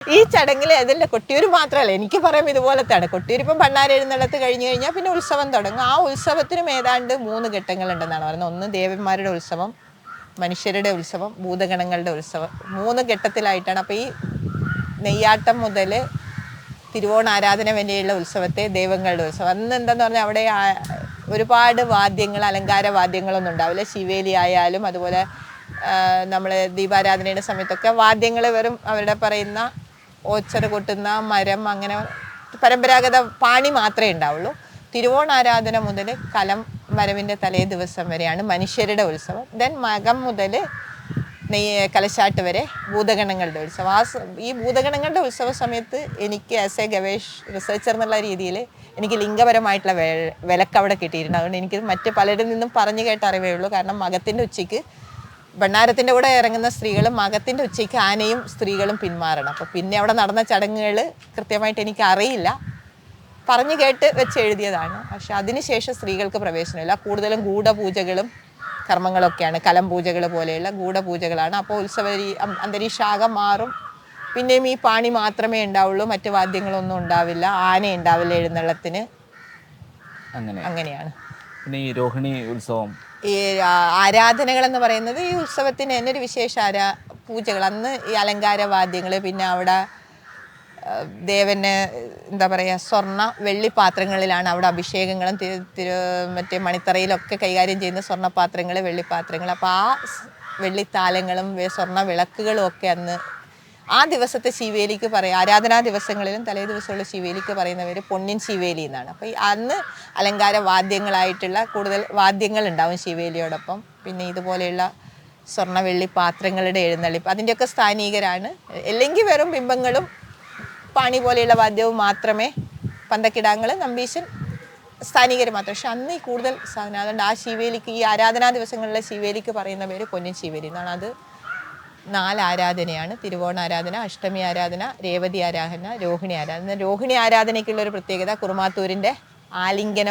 ഈ ചടങ്ങിൽ അതില്ല, കൊട്ടിയൂർ മാത്രമല്ല, എനിക്ക് പറയാം ഇതുപോലത്തെയാണ്. കൊട്ടിയൂർ ഇപ്പം ഭണ്ണാര എഴുന്നള്ളത്ത് കഴിഞ്ഞ് കഴിഞ്ഞാൽ പിന്നെ ഉത്സവം തുടങ്ങും. ആ ഉത്സവത്തിനും ഏതാണ്ട് 3 ഘട്ടങ്ങളുണ്ടെന്നാണ് പറയുന്നത്. ഒന്ന് ദേവന്മാരുടെ ഉത്സവം, മനുഷ്യരുടെ ഉത്സവം, ഭൂതഗണങ്ങളുടെ ഉത്സവം. 3 ഘട്ടത്തിലായിട്ടാണ്. അപ്പോൾ ഈ നെയ്യാട്ടം മുതൽ തിരുവോണാരാധന വരെയുള്ള ഉത്സവത്തെ ദൈവങ്ങളുടെ ഉത്സവം. അന്ന് എന്താന്ന് പറഞ്ഞാൽ അവിടെ ഒരുപാട് വാദ്യങ്ങൾ, അലങ്കാര വാദ്യങ്ങളൊന്നും ഉണ്ടാവില്ല. ശിവേലി ആയാലും അതുപോലെ നമ്മൾ ദീപാരാധനയുടെ സമയത്തൊക്കെ വാദ്യങ്ങൾ വെറും അവരുടെ പറയുന്ന ഓച്ചറ കൊട്ടുന്ന മരം, അങ്ങനെ പരമ്പരാഗത പാണി മാത്രമേ ഉണ്ടാവുള്ളൂ. തിരുവോണാരാധന മുതൽ കലം വരവിൻ്റെ തലേ ദിവസം വരെയാണ് മനുഷ്യരുടെ ഉത്സവം. ദെൻ മകം മുതൽ കലശാട്ട് വരെ ഭൂതഗണങ്ങളുടെ ഉത്സവം. ഈ ഭൂതഗണങ്ങളുടെ ഉത്സവ സമയത്ത് എനിക്ക് ആസ് എ റിസർച്ചർ എന്നുള്ള രീതിയിൽ എനിക്ക് ലിംഗപരമായിട്ടുള്ള വിലക്ക് അവിടെ കിട്ടിയിട്ടുണ്ട്. അതുകൊണ്ട് എനിക്ക് മറ്റ് പലരിൽ നിന്നും പറഞ്ഞു കേട്ട അറിവേ ഉള്ളൂ. കാരണം മകത്തിൻ്റെ ഉച്ചയ്ക്ക് ഭണ്ണാരത്തിൻ്റെ കൂടെ ഇറങ്ങുന്ന സ്ത്രീകളും മകത്തിൻ്റെ ഉച്ചയ്ക്ക് ആനയും സ്ത്രീകളും പിന്മാറണം. അപ്പോൾ പിന്നെ അവിടെ നടന്ന ചടങ്ങുകൾ കൃത്യമായിട്ട് എനിക്ക് അറിയില്ല, പറഞ്ഞു കേട്ട് വെച്ച് എഴുതിയതാണ്. പക്ഷെ അതിനുശേഷം സ്ത്രീകൾക്ക് പ്രവേശനമില്ല. കൂടുതലും ഗൂഢപൂജകളും കർമ്മങ്ങളൊക്കെയാണ്, കലം പൂജകൾ പോലെയുള്ള ഗൂഢപൂജകളാണ്. അപ്പോൾ അന്തരീക്ഷാകം മാറും. പിന്നെയും ഈ പാണി മാത്രമേ ഉണ്ടാവുള്ളൂ, മറ്റു വാദ്യങ്ങളൊന്നും ഉണ്ടാവില്ല, ആന ഉണ്ടാവില്ല എഴുന്നള്ളത്തിന്. അങ്ങനെയാണ്. പിന്നെ ഈ രോഹിണി ഉത്സവം, ഈ ആരാധനകൾ എന്ന് പറയുന്നത് ഈ ഉത്സവത്തിന് തന്നെ ഒരു വിശേഷ പൂജകൾ. അന്ന് ഈ അലങ്കാര വാദ്യങ്ങൾ, പിന്നെ അവിടെ ദേവന് എന്താ പറയുക, സ്വർണ്ണ വെള്ളി പാത്രങ്ങളിലാണ് അവിടെ അഭിഷേകങ്ങളും മറ്റേ മണിത്തറയിലൊക്കെ കൈകാര്യം ചെയ്യുന്ന സ്വർണ്ണപാത്രങ്ങൾ, വെള്ളിപ്പാത്രങ്ങൾ. അപ്പോൾ ആ വെള്ളിത്താലങ്ങളും സ്വർണ്ണ വിളക്കുകളും ഒക്കെ അന്ന് ആ ദിവസത്തെ ശിവേലിക്ക് പറയും. ആരാധനാ ദിവസങ്ങളിലും തലേ ദിവസമുള്ള ശിവേലിക്ക് പറയുന്നവർ പൊന്നിൻ ശിവേലി എന്നാണ്. അപ്പോൾ അന്ന് അലങ്കാര വാദ്യങ്ങളായിട്ടുള്ള കൂടുതൽ വാദ്യങ്ങൾ ഉണ്ടാവും ശിവേലിയോടൊപ്പം. പിന്നെ ഇതുപോലെയുള്ള സ്വർണ്ണ വെള്ളി പാത്രങ്ങളുടെ എഴുന്നള്ളിപ്പ് അതിൻ്റെയൊക്കെ സ്ഥാനീകരാണ്. അല്ലെങ്കിൽ വെറും ബിംബങ്ങളും പാണി പോലെയുള്ള വാദ്യവും മാത്രമേ, പന്തക്കിടാങ്ങൾ, നമ്പീശൻ സ്ഥാനീകർ മാത്രം. പക്ഷെ അന്ന് ഈ കൂടുതൽ സാധനം. അതുകൊണ്ട് ആ ശിവേലിക്ക്, ഈ ആരാധനാ ദിവസങ്ങളിലെ ശിവേലിക്ക് പറയുന്ന പേര് പൊന്നിൻ ശിവേലി എന്നാണ്. അത് 4 ആരാധനയാണ്: തിരുവോണാരാധന, അഷ്ടമി ആരാധന, രേവതി ആരാധന, രോഹിണി ആരാധന. രോഹിണി ആരാധനയ്ക്കുള്ള ഒരു പ്രത്യേകത കുറുമാത്തൂരിൻ്റെ ആലിംഗന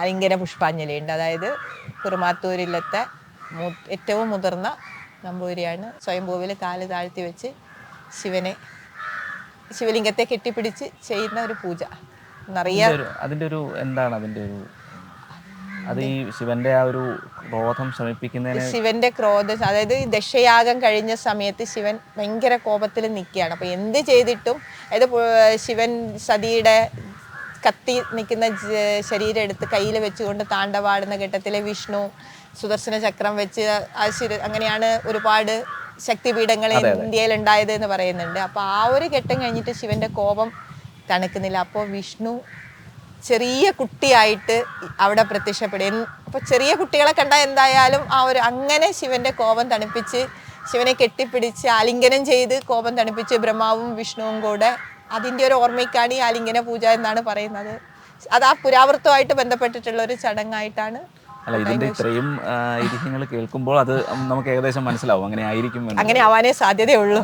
ആലിംഗന പുഷ്പാഞ്ജലി ഉണ്ട്. അതായത് കുറുമാത്തൂരിലത്തെ ഏറ്റവും മുതിർന്ന നമ്പൂതിരിയാണ് സ്വയംഭൂവിൽ കാല് താഴ്ത്തി വെച്ച് ശിവലിംഗത്തെ കെട്ടിപ്പിടിച്ച് ചെയ്യുന്ന ഒരു പൂജ. അതിൻ്റെ ഒരു എന്താണ് അതിൻ്റെ ഒരു, അത് ഈ ശിവന്റെ ആ ഒരു ക്രോധം ശമിപ്പിക്കുന്നതിന്, ശിവന്റെ ക്രോധം, അതായത് ദശയാഗം കഴിഞ്ഞ സമയത്ത് ശിവൻ ഭയങ്കര കോപത്തിൽ നിൽക്കുകയാണ്. അപ്പോൾ എന്ത് ചെയ്തിട്ടും, അതായത് ശിവൻ സതിയുടെ കത്തി നിൽക്കുന്ന ശരീരം എടുത്ത് കയ്യിൽ വെച്ചുകൊണ്ട് താണ്ഡവാടുന്ന ഘട്ടത്തിലെ വിഷ്ണു സുദർശന ചക്രം വെച്ച് അങ്ങനെയാണ് ഒരുപാട് ശക്തിപീഠങ്ങൾ ഇന്ത്യയിൽ ഉണ്ടായത് എന്ന് പറയുന്നുണ്ട്. അപ്പോൾ ആ ഒരു ഘട്ടം കഴിഞ്ഞിട്ട് ശിവന്റെ കോപം തണുക്കുന്നില്ല. അപ്പോൾ വിഷ്ണു ചെറിയ കുട്ടിയായിട്ട് അവിടെ പ്രത്യക്ഷപ്പെടും. അപ്പോൾ ചെറിയ കുട്ടികളെ കണ്ടാൽ എന്തായാലും അങ്ങനെ ശിവന്റെ കോപം തണുപ്പിച്ച് ശിവനെ കെട്ടിപ്പിടിച്ച് ആലിംഗനം ചെയ്ത് കോപം തണുപ്പിച്ച് ബ്രഹ്മാവും വിഷ്ണുവും കൂടെ, അതിൻ്റെ ഒരു ഓർമ്മയ്ക്കാണ് ഈ ആലിംഗന പൂജ എന്നാണ് പറയുന്നത്. അത് ആ പുരാവൃത്തമായിട്ട് ബന്ധപ്പെട്ടിട്ടുള്ള ഒരു ചടങ്ങായിട്ടാണ്. അല്ല, ഇതിന്റെ ഇത്രയും ഐതിഹ്യങ്ങൾ കേൾക്കുമ്പോൾ അത് നമുക്ക് ഏകദേശം മനസ്സിലാവും അങ്ങനെ ആയിരിക്കും, അങ്ങനെ ആവാനേ സാധ്യതയുള്ളൂ.